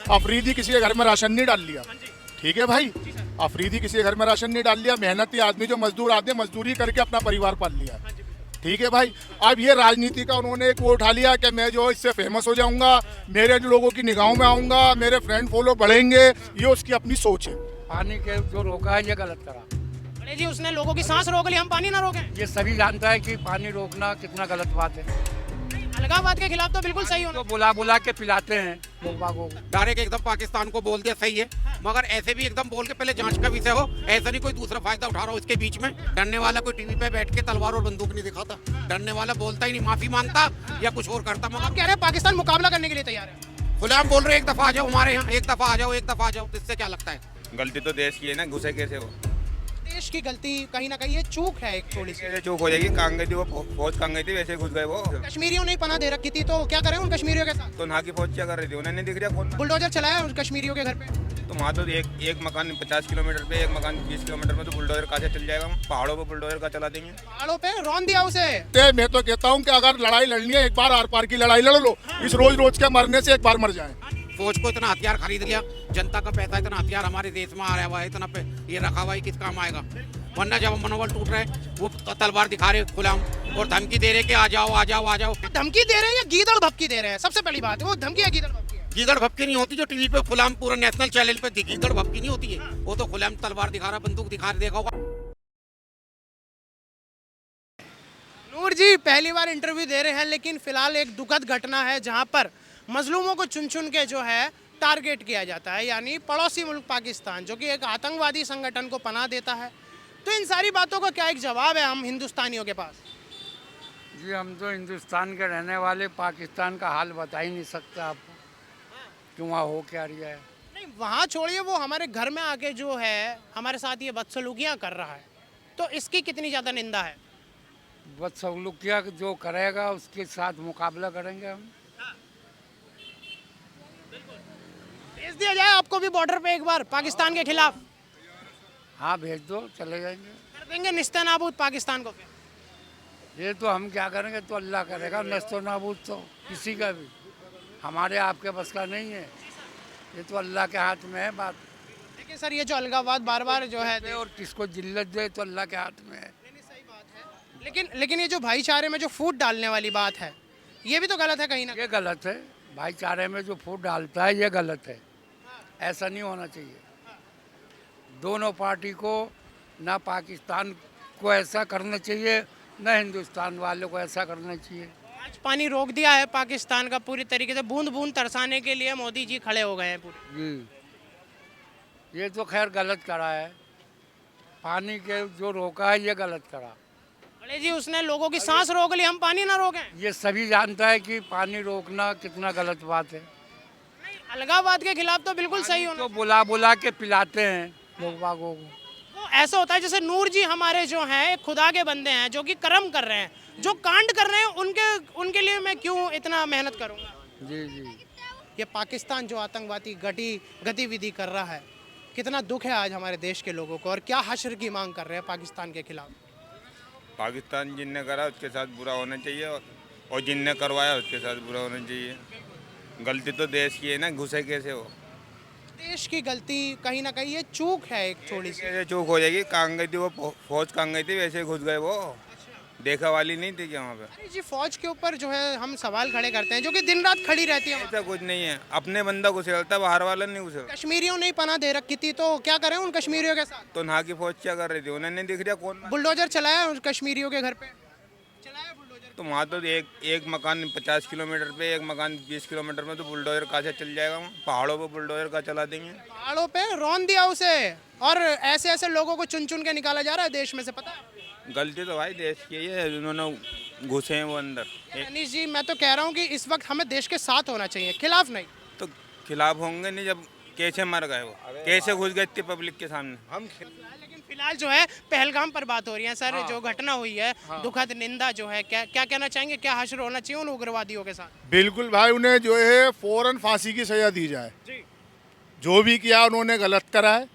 अफरीदी किसी के घर में राशन नहीं डाल लिया, ठीक है भाई, अफरीदी किसी के घर में राशन नहीं डाल लिया, मेहनती आदमी जो मजदूर आदमी मजदूरी करके अपना परिवार पाल लिया, ठीक है भाई। अब ये राजनीति का उन्होंने एक वो उठा लिया कि मैं जो इससे फेमस हो जाऊंगा, मेरे लोगों की निगाहों में आऊंगा, मेरे फ्रेंड फॉलो बढ़ेंगे, ये उसकी अपनी सोच है। पानी के जो रोका है ये गलत करा। अरे जी उसने लोगों की सांस रोक ली, हम पानी ना रोकें? ये सभी जानता है कि पानी रोकना कितना गलत बात है। अलगाववाद के खिलाफ तो बिल्कुल सही होना। तो बुला बुला के पिलाते हैं लोग बागों को। डायरेक्ट एकदम पाकिस्तान को बोल दिया सही है, मगर ऐसे भी एकदम बोल के पहले जांच का विषय हो, ऐसा नहीं कोई दूसरा फायदा उठा रहा हो इसके बीच में। डरने वाला कोई टीवी पे बैठ के तलवार और बंदूक नहीं दिखाता, डरने वाला बोलता ही नहीं, माफी मांगता या कुछ और करता। आप मगर कह रहे हैं पाकिस्तान मुकाबला करने के लिए तैयार है? खुलेआम बोल रहे एक दफा आ जाओ हमारे यहाँ, एक दफा आ जाओ, एक दफा आ जाओ, तो इससे क्या लगता है? गलती तो देश की है ना, घुसे कैसे वो? देश की गलती कहीं ना कहीं ये चूक है एक थोड़ी सी। कैसे चूक हो जाएगी? कहाँ गई थी वो फौज, कहाँ गई थी? वैसे घुस गए वो। कश्मीरियों ने पनाह दे रखी थी, तो क्या करें उन कश्मीरियों के साथ? तो वहाँ की फौज क्या कर रही थी? उन्हें नहीं दिख रहा कौन? बुलडोजर चलाया उन कश्मीरियों के घर पे। तो वहाँ तो एक मकान 50 किलोमीटर पे, एक मकान 20 किलोमीटर में, तो बुलडोजर कहाँ से चल जाएगा? पहाड़ों पर बुलडोजर का चला देंगे? पहाड़ों पे रौन दिया उसे। मैं तो कहता हूँ कि अगर लड़ाई लड़नी है, एक बार आर पार की लड़ाई लड़ लो, इस रोज रोज के मरने से एक बार मर जाए। फौज को इतना हथियार खरीद लिया, जनता का पैसा, इतना हथियार हमारे देश में आ रहा हुआ है, इतना ये रखा हुआ है, किस काम आएगा? वरना जब मनोबल टूट रहा है वो तलवार दिखा रहे खुलेआम और धमकी दे रहे कि आ जाओ आ जाओ आ जाओ। धमकी दे रहे हैं या गीदड़ भपकी दे रहे हैं? सबसे पहली बात है वो धमकी या गीदड़ भपकी है? गीदड़ भपकी नहीं होती जो टीवी पे खुलेआम पूरा नेशनल चैनल पे गीदड़ भपकी नहीं होती है, वो तो खुलेआम तलवार दिखा रहा, बंदूक दिखा रहा, देखा होगा। नूर जी पहली बार इंटरव्यू दे रहे हैं, लेकिन फिलहाल एक दुखद घटना है जहां पर मजलूमों को चुन चुन के जो है टारगेट किया जाता है, यानी पड़ोसी मुल्क पाकिस्तान जो कि एक आतंकवादी संगठन को पनाह देता है। तो इन सारी बातों का क्या एक जवाब है हम हिंदुस्तानियों के पास? जी हम तो हिंदुस्तान के रहने वाले पाकिस्तान का हाल बता ही नहीं सकते आपको कि वहाँ हो क्या रहा है। नहीं वहाँ छोड़िए, वो हमारे घर में आके जो है हमारे साथ ये बदसलूकियाँ कर रहा है, तो इसकी कितनी ज़्यादा निंदा है? बदसलूकिया जो करेगा उसके साथ मुकाबला करेंगे हम। भेज दिया जाए आपको भी बॉर्डर पे एक बार पाकिस्तान के खिलाफ? हाँ भेज दो, चले जाएंगे। कर देंगे निस्तानाबूद पाकिस्तान को फिर? ये तो हम क्या करेंगे, तो अल्लाह करेगा। नस्तो नाबूद तो किसी का भी, हमारे आपके बस का नहीं है, ये तो अल्लाह के हाथ में है बात। देखिए सर, ये जो अलगाववाद बार बार जो है और किसको जिल्लत दे तो अल्लाह के हाथ में है। लेकिन ये जो भाईचारे में जो फूट डालने वाली बात है, ये भी तो गलत है कहीं ना। ये गलत है, भाईचारे में जो फूट डालता है ये गलत है, ऐसा नहीं होना चाहिए। दोनों पार्टी को, ना पाकिस्तान को ऐसा करना चाहिए, ना हिंदुस्तान वालों को ऐसा करना चाहिए। आज पानी रोक दिया है पाकिस्तान का पूरी तरीके से, बूंद बूंद तरसाने के लिए मोदी जी खड़े हो गए हैं पूरे। जी ये तो खैर गलत करा है, पानी के जो रोका है ये गलत करा। अरे जी उसने लोगों की सांस रोक ली, हम पानी ना रोकें? ये सभी जानता है कि पानी रोकना कितना गलत बात है। अलगाववाद के खिलाफ तो बिल्कुल सही होना। तो बुला बुला के पिलाते हैं लोग बागों को। तो ऐसा होता है जैसे नूर जी हमारे जो हैं एक खुदा के बंदे हैं जो कि कर्म कर रहे हैं, जो कांड कर रहे हैं, उनके लिए मैं क्यों इतना मेहनत करूँगा? जी जी ये पाकिस्तान जो आतंकवादी गतिविधि कर रहा है, कितना दुख है आज हमारे देश के लोगों को, और क्या हश्र की मांग कर रहे हैं पाकिस्तान के खिलाफ? पाकिस्तान जिनने करा उसके साथ बुरा होना चाहिए, और जिनने करवाया उसके साथ बुरा होना चाहिए। गलती तो देश की है ना, घुसे कैसे वो? देश की गलती कहीं ना कहीं ये चूक है एक थोड़ी सी। कैसे चूक हो जाएगी? कहाँ गई थी वो फौज, कहाँ गई थी? वैसे घुस गए वो, देखा वाली नहीं थी क्या वहाँ पे? अरे जी फौज के ऊपर जो है हम सवाल खड़े करते हैं, जो कि दिन रात खड़ी रहती है। ऐसा कुछ नहीं है, अपने बंदा घुसेलता, बाहर वाला नहीं घुसेलता। कश्मीरियों ने पनाह दे रखी थी, तो क्या करें उन कश्मीरियों के साथ? तो वहाँ की फौज क्या कर रही थी? उन्हें नहीं दिख रहा कौन? बुलडोजर चलाया उन कश्मीरियों के घर पे, चलाया बुलडोजर। तो वहाँ तो एक मकान 50 किलोमीटर पे, एक मकान 20 किलोमीटर में, तो बुलडोजर कहाँ से चल जाएगा? वहाँ पहाड़ों पर बुलडोजर का चला देंगे? पहाड़ों पे रौन दिया उसे, और ऐसे ऐसे लोगों को चुन चुन के निकाला जा रहा है देश में से, पता है? गलती तो भाई देश की है, उन्होंने घुसे हैं वो अंदर। अनीश जी मैं तो कह रहा हूँ कि इस वक्त हमें देश के साथ होना चाहिए, खिलाफ नहीं। तो खिलाफ होंगे नहीं, जब कैसे मर गए वो, कैसे घुस गए इतनी पब्लिक के सामने? लेकिन फिलहाल जो है पहलगाम पर बात हो रही है सर, जो घटना हुई है दुखद निंदा जो है, क्या क्या कहना चाहेंगे, क्या हश्र होना चाहिए उन उग्रवादियों के साथ? बिल्कुल भाई, उन्हें जो है फौरन फांसी की सजा दी जाए। जो भी किया उन्होंने गलत करा है,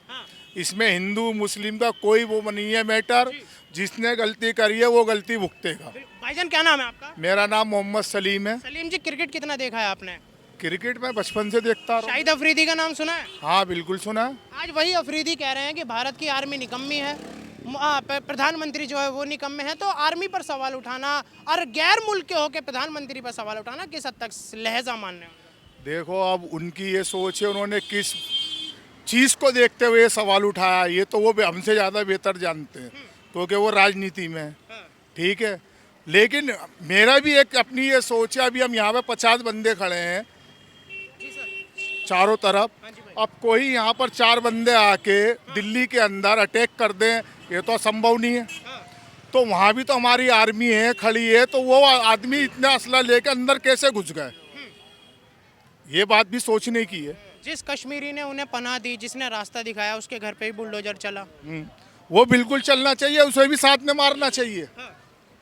इसमें हिंदू मुस्लिम का कोई वो नहीं है मैटर। जिसने गलती करी है वो गलती भुगतेगा। भाईजान क्या नाम है आपका? मेरा नाम मोहम्मद सलीम है। सलीम जी क्रिकेट कितना देखा है आपने? क्रिकेट में बचपन से देखता रहा हूँ। शाहिद अफरीदी का नाम सुना है? हाँ बिल्कुल सुना है। आज वही अफरीदी कह रहे हैं कि भारत की आर्मी निकम्मी है, प्रधानमंत्री जो है वो निकम्मे हैं। तो आर्मी पर सवाल उठाना और गैर मुल्क के होकर प्रधानमंत्री पर सवाल उठाना किस हद तक लहजा मानने वाला? देखो अब उनकी ये सोच है, उन्होंने किस चीज़ को देखते हुए ये सवाल उठाया, ये तो वो हमसे ज़्यादा बेहतर जानते हैं क्योंकि वो राजनीति में है। ठीक है, लेकिन मेरा भी एक अपनी ये सोच है। अभी हम यहाँ पे 50 बंदे खड़े हैं चारों तरफ, अब कोई यहाँ पर 4 बंदे आके दिल्ली के अंदर अटैक कर दें, ये तो असंभव नहीं है। तो वहाँ भी तो हमारी आर्मी है खड़ी है, तो वो आदमी इतना असला लेके अंदर कैसे घुस गए, ये बात भी सोचने की है। जिस कश्मीरी ने उन्हें पनाह दी, जिसने रास्ता दिखाया, उसके घर पे ही बुलडोजर चला। वो बिल्कुल चलना चाहिए, उसे भी साथ में मारना चाहिए,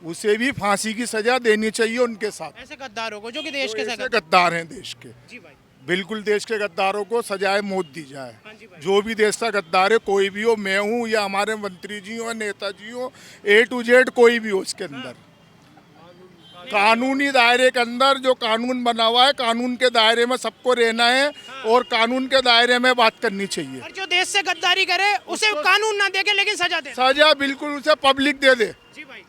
उसे भी फांसी की सजा देनी चाहिए उनके साथ। ऐसे गद्दारों को जो कि देश के ऐसे गद्दार हैं देश के, जी भाई, बिल्कुल देश के गद्दारों को सजाए मौत दी जाए। हाँ जी भाई। जो भी देश का गद्दार है, कोई भी हो, मैं हूँ या हमारे मंत्री जी हो, नेताजी हो, A to Z कोई भी हो, इसके अंदर कानूनी दायरे के अंदर जो कानून बना हुआ है, कानून के दायरे में सबको रहना है और कानून के दायरे में बात करनी चाहिए। और जो देश से गद्दारी करे उसे कानून ना देके लेकिन सजा दे। सजा बिल्कुल उसे पब्लिक दे दे, जी भाई,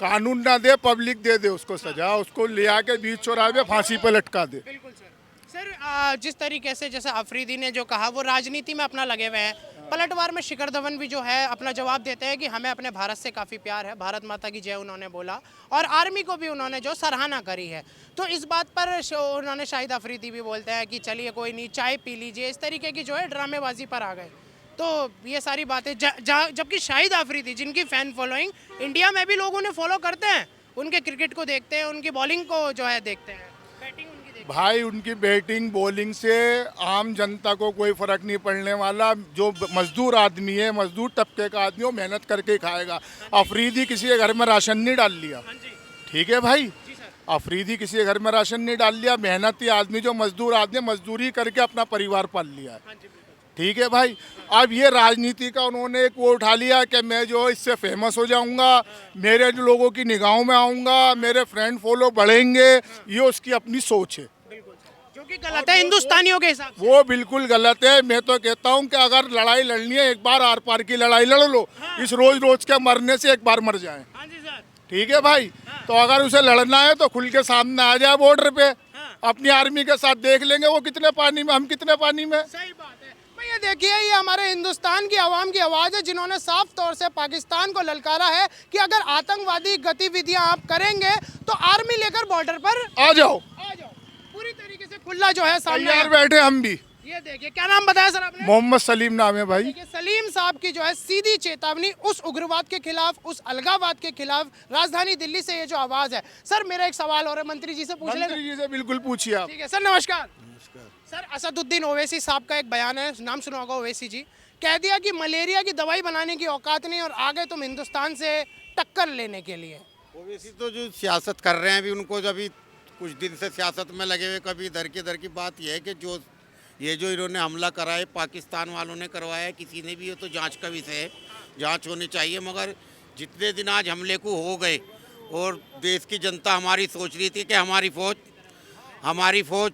कानून ना दे, पब्लिक दे दे उसको सजा, उसको ले आके बीच चौराहे पे फांसी पे लटका दे। बिल्कुल सर। सर जिस तरीके से जैसे अफरीदी ने जो कहा वो राजनीति में अपना लगे हुए हैं, पलटवार में शिखर धवन भी जो है अपना जवाब देते हैं कि हमें अपने भारत से काफ़ी प्यार है, भारत माता की जय उन्होंने बोला, और आर्मी को भी उन्होंने जो सराहना करी है। तो इस बात पर उन्होंने शाहिद अफरीदी भी बोलते हैं कि चलिए कोई नहीं, चाय पी लीजिए, इस तरीके की जो है ड्रामेबाजी पर आ गए। तो ये सारी बातें जबकि शाहिद अफरीदी जिनकी फ़ैन फॉलोइंग इंडिया में भी लोग उन्हें फॉलो करते हैं, उनके क्रिकेट को देखते हैं, उनकी बॉलिंग को जो है देखते हैं, बैटिंग उनकी देखते हैं। भाई उनकी बैटिंग बॉलिंग से आम जनता को कोई फर्क नहीं पड़ने वाला। जो मजदूर आदमी है, मजदूर तबके का आदमी, वो मेहनत करके खाएगा। अफरीदी किसी के घर में राशन नहीं डाल लिया, ठीक है भाई, अफरीदी किसी के घर में राशन नहीं डाल लिया। मेहनती आदमी जो मजदूर आदमी, मजदूरी करके अपना परिवार पाल लिया है, ठीक है भाई। अब ये राजनीति का उन्होंने एक वो उठा लिया कि मैं जो इससे फेमस हो जाऊंगा, मेरे जो लोगों की निगाहों में आऊंगा, मेरे फ्रेंड फॉलो बढ़ेंगे, ये उसकी अपनी सोच है, जो कि गलत है हिंदुस्तानियों के हिसाब से। वो बिल्कुल गलत है। मैं तो कहता हूं कि अगर लड़ाई लड़नी है, एक बार आर पार की लड़ाई लड़ लो, इस रोज रोज के मरने से एक बार मर जाए, हाँ जी सर। ठीक है भाई। तो अगर उसे लड़ना है तो खुल के सामने आ जाए बॉर्डर पे, अपनी आर्मी के साथ देख लेंगे वो कितने पानी में, हम कितने पानी में। सही बात है। ये देखिए, ये हमारे हिंदुस्तान की आवाम की आवाज़ है जिन्होंने साफ तौर से पाकिस्तान को ललकारा है कि अगर आतंकवादी गतिविधियां आप करेंगे तो आर्मी लेकर बॉर्डर पर आ जाओ, पूरी तरीके से खुला जो है सामने तैयार बैठे हम भी। ये देखिए, क्या नाम बताया सर आपने? मोहम्मद सलीम नाम है भाई। देखिए, सलीम साहब की जो है सीधी चेतावनी उस उग्रवाद के खिलाफ, उस अलगावाद के खिलाफ, राजधानी दिल्ली से ये जो आवाज है। सर मेरा एक सवाल और है, मंत्री जी से पूछ लेंगे? मंत्री जी से बिल्कुल पूछिए आप। ठीक है सर, नमस्कार। सर असदुद्दीन ओवैसी साहब का एक बयान है, नाम सुना होगा ओवैसी जी, कह दिया कि मलेरिया की दवाई बनाने की औकात नहीं और आगे तुम हिंदुस्तान से टक्कर लेने के लिए। ओवैसी तो जो सियासत कर रहे हैं अभी, उनको अभी कुछ दिन से सियासत में लगे हुए, कभी इधर की बात यह है कि जो इन्होंने हमला करा है, पाकिस्तान वालों ने करवाया है, किसी ने भी, ये तो जांच का विषय है, जांच होनी चाहिए। मगर जितने दिन आज हमले को हो गए और देश की जनता हमारी सोच रही थी कि हमारी फौज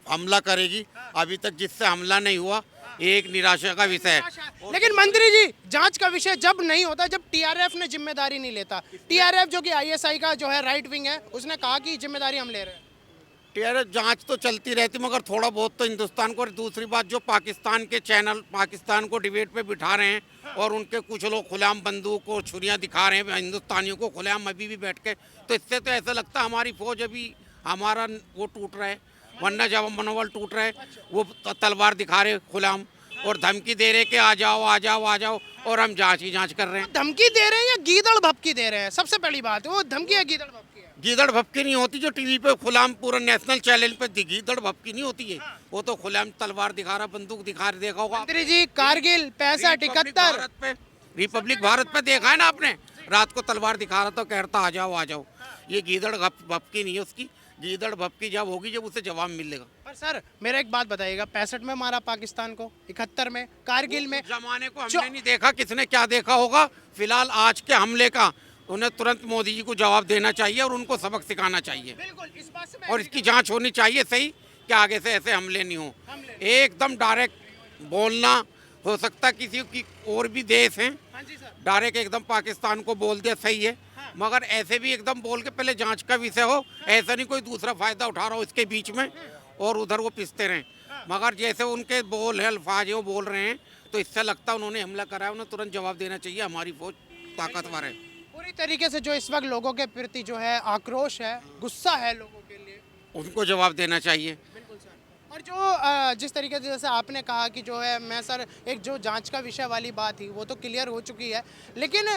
हमला करेगी, अभी तक जिससे हमला नहीं हुआ, एक निराशा का विषय है। लेकिन मंत्री जी, जांच का विषय जब नहीं होता, जब टीआरएफ ने जिम्मेदारी नहीं लेता, टीआरएफ जो कि आईएसआई का जो है राइट विंग है, उसने कहा कि जिम्मेदारी हम ले रहे हैं। टीआरएफ जांच तो चलती रहती, मगर थोड़ा बहुत तो हिंदुस्तान को। दूसरी बात, जो पाकिस्तान के चैनल पाकिस्तान को डिबेट पे बिठा रहे हैं और उनके कुछ लोग खुलेआम बंदूक और छुरियां दिखा रहे हैं हिंदुस्तानियों को खुलेआम अभी भी बैठ के, तो इससे तो ऐसा लगता है हमारी फौज अभी, हमारा वो टूट रहा है, वरना जब मनोबल टूट रहा है, वो तलवार दिखा रहे खुलेआम और धमकी दे रहे कि आ जाओ, और हम जांच कर रहे हैं। धमकी दे रहे हैं या गीदड़ भपकी दे रहे हैं? सबसे पहली बात वो धमकी है, गीदड़ भपकी है? गीदड़ भपकी नहीं होती जो टीवी पे खुलेआम पूरा नेशनल चैनल पे गीदड़ भपकी नहीं होती है, वो तो खुलेआम तलवार दिखा रहा, बंदूक दिखा रहा, देखा होगा मंत्री जी। कारगिल 65-71 रिपब्लिक भारत पे देखा है ना आपने, रात को तलवार दिखा रहा था, कह रहा था आ जाओ। ये गीदड़ भपकी नहीं है उसकी, गीदड़ भपकी जब होगी जब उसे जवाब मिलेगा। पर सर मेरा एक बात बताइएगा, 65 में मारा पाकिस्तान को, 71 में, कारगिल में, जमाने को हमने नहीं देखा, किसने क्या देखा होगा। फिलहाल आज के हमले का उन्हें तुरंत मोदी जी को जवाब देना चाहिए और उनको सबक सिखाना चाहिए, बिल्कुल इस बात से और इसकी जांच होनी चाहिए सही इसके आगे से ऐसे हमले नहीं हो, एकदम डायरेक्ट बोलना। हो सकता किसी की और भी देश हैं, हाँ जी सर। डायरेक्ट एकदम पाकिस्तान को बोल दिया सही है, मगर ऐसे भी एकदम बोल के पहले जांच का विषय हो, ऐसा नहीं कोई दूसरा फायदा उठा रहा हो इसके बीच में और उधर वो पिसते रहें। मगर जैसे उनके बोल है, अल्फाज है, वो बोल रहे हैं, तो इससे लगता है उन्होंने हमला करा है, उन्हें तुरंत जवाब देना चाहिए। हमारी फौज ताकतवर है। पूरी तरीके से जो इस वक्त लोगों के प्रति जो है आक्रोश है, गुस्सा है लोगों के लिए, उनको जवाब देना चाहिए। बिल्कुल सर। और जो जिस तरीके से जैसे आपने कहा कि जो है मैं सर एक जो जांच का विषय वाली बात थी वो तो क्लियर हो चुकी है, लेकिन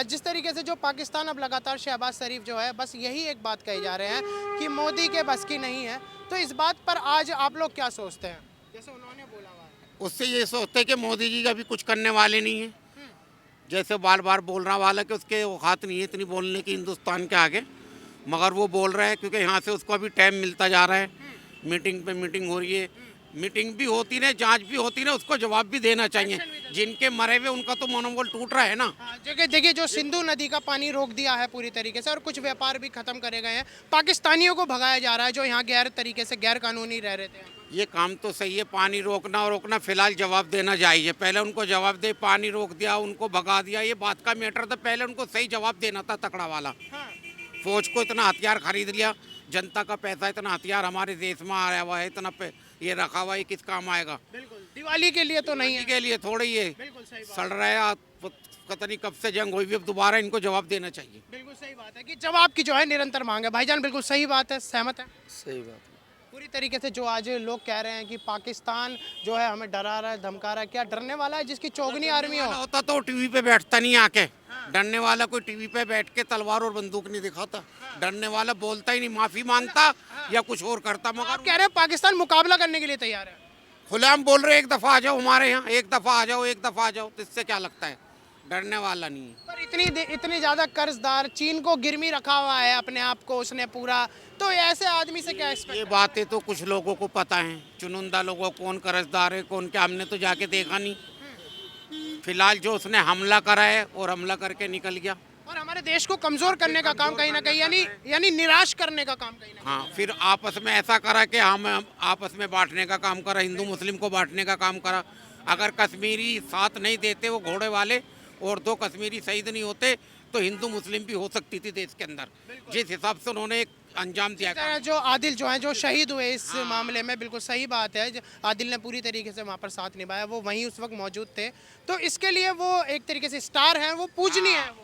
जिस तरीके से जो पाकिस्तान अब लगातार शहबाज शरीफ जो है बस यही एक बात कही जा रहे हैं कि मोदी के बस की नहीं है, तो इस बात पर आज आप लोग क्या सोचते हैं? जैसे उन्होंने बोला हुआ है, उससे ये सोचते हैं कि मोदी जी अभी कुछ करने वाले नहीं है, जैसे बार बार बोल रहा वाला कि उसके औकात नहीं है इतनी बोलने की हिंदुस्तान के आगे, मगर वो बोल रहा है क्योंकि यहाँ से उसको अभी टाइम मिलता जा रहा है, मीटिंग पे मीटिंग हो रही है, मीटिंग भी होती है, जांच भी होती है, उसको जवाब भी देना चाहिए। जिनके मरे हुए उनका तो मनोबल टूट रहा है ना। हाँ, जगह देखिए जो सिंधु नदी का पानी रोक दिया है पूरी तरीके से और कुछ व्यापार भी खत्म करे गए हैं, पाकिस्तानियों को भगाया जा रहा है जो यहाँ गैर तरीके से गैर कानूनी रह रहे थे। ये काम तो सही है, पानी रोकना और रोकना, फिलहाल जवाब देना चाहिए। पहले उनको जवाब दे, पानी रोक दिया, उनको भगा दिया, ये बात का मैटर था। पहले उनको सही जवाब देना था, तकड़ा वाला। फौज को इतना हथियार खरीद लिया, जनता का पैसा, इतना हथियार हमारे देश में आया हुआ है, इतना ये रखा हुआ है, किस काम आएगा? बिल्कुल, दिवाली के लिए तो नहीं है, के लिए थोड़ी ये बिल्कुल सही बात। सड़ रहा है, पता नहीं कब से जंग हुई भी, अब दोबारा इनको जवाब देना चाहिए। बिल्कुल सही बात है कि जवाब की जो है निरंतर मांग है। भाईजान बिल्कुल सही बात है, सहमत है? सही बात। पूरी तरीके से जो आज लोग कह रहे हैं कि पाकिस्तान जो है हमें डरा रहा है, धमका रहा है, क्या डरने वाला है जिसकी चौगनी आर्मी हो? होता तो टीवी पे बैठता नहीं आके, डरने वाला कोई टीवी पे बैठ के तलवार और बंदूक नहीं दिखाता, डरने वाला बोलता ही नहीं, माफी मांगता या कुछ और करता। आप मगर कह रहे हैं पाकिस्तान मुकाबला करने के लिए तैयार है? खुलेआम बोल रहे एक दफा आ जाओ हमारे यहाँ, एक दफा आ जाओ, एक दफा आ जाओ, तो इससे क्या लगता है? डरने वाला नहीं है। पर इतनी ज्यादा कर्जदार, चीन को गिरवी रखा हुआ है अपने आप को उसने पूरा, तो ऐसे आदमी से क्या एक्सपेक्ट? ये बातें तो कुछ लोगों को पता है, चुनिंदा लोगों को, कौन कर्जदार है कौन क्या, हमने तो जाके देखा नहीं। फिलहाल जो उसने हमला करा है और हमला करके निकल गया, और हमारे देश को कमजोर करने का काम कहीं ना कहीं, यानी निराश करने का काम कहीं ना हाँ, फिर आपस में ऐसा करा कि हम आपस में बांटने का काम करा, हिंदू मुस्लिम को बांटने का काम करा। अगर कश्मीरी साथ नहीं देते वो घोड़े वाले और 2 कश्मीरी शहीद नहीं होते तो हिंदू मुस्लिम भी हो सकती थी देश के अंदर, जिस हिसाब से उन्होंने एक अंजाम दिया। कहीं। जो आदिल जो है जो शहीद हुए इस मामले में, बिल्कुल सही बात है, आदिल ने पूरी तरीके से वहाँ पर साथ निभाया, वो वहीं उस वक्त मौजूद थे, तो इसके लिए वो एक तरीके से स्टार हैं, वो पूजनीय है।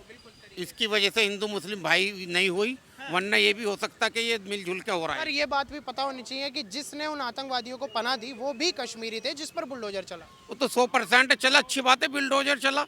इसकी वजह से हिंदू मुस्लिम भाई नहीं हुई, वरना ये भी हो सकता कि ये मिलजुल के हो रहा पर है। ये बात भी पता होनी चाहिए कि जिसने उन आतंकवादियों को पनाह दी वो भी कश्मीरी थे जिस पर बुलडोजर चला। वो तो 100% चला, अच्छी बात है, बिल्डोजर चला,